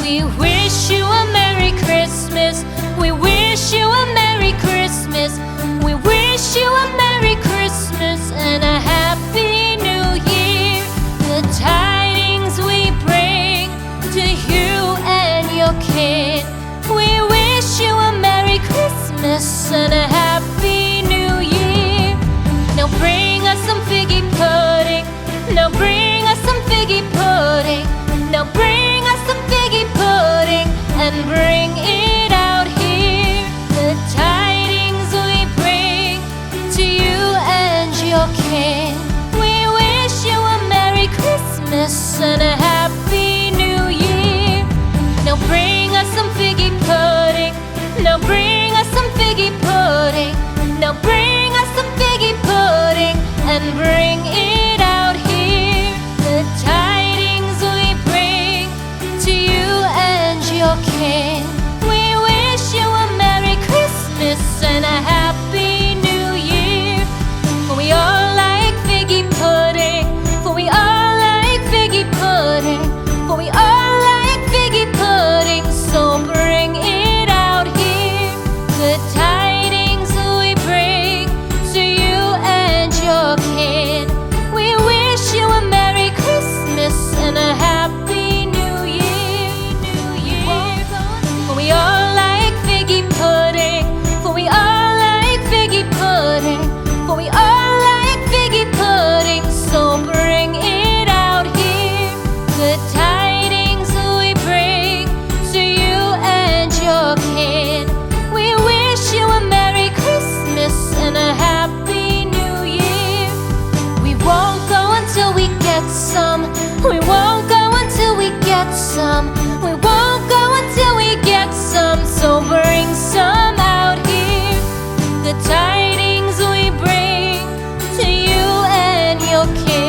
We wish you a Merry Christmas. We wish you a Merry Christmas. We wish you a Merry Christmas and a Happy New Year. The tidings we bring to you and your kid. We wish you a Merry Christmas and a Happy New Year. Now bring us some figgy pudding. Now bring us some figgy pudding. Now bring us some figgy pudding and bring it out here. The tidings we bring to you and your kin. We wish you a Merry Christmas and a Happy New Year. Now bring us some figgy pudding. Now bring us some figgy pudding. Now bring us some figgy pudding and bring it out here. The tidings we bring to you and your kin. We wish you a Merry Christmas and a Happy New Year. For we all like figgy pudding. For we all like figgy pudding. For we all like figgy pudding. So bring it out here. The tidings we bring to you and your kin. We wish you a Merry Christmas and a Happy New Year. For we all like figgy pudding. For we all like figgy pudding. For we all like figgy pudding. So bring it out here. The tidings we bring to you and your kin. We wish you a Merry Christmas and a Happy New Year. We won't go until we get some. We won't go until we get some. We won't go until we get some. So bring some out here. The tidings we bring to you and your kin.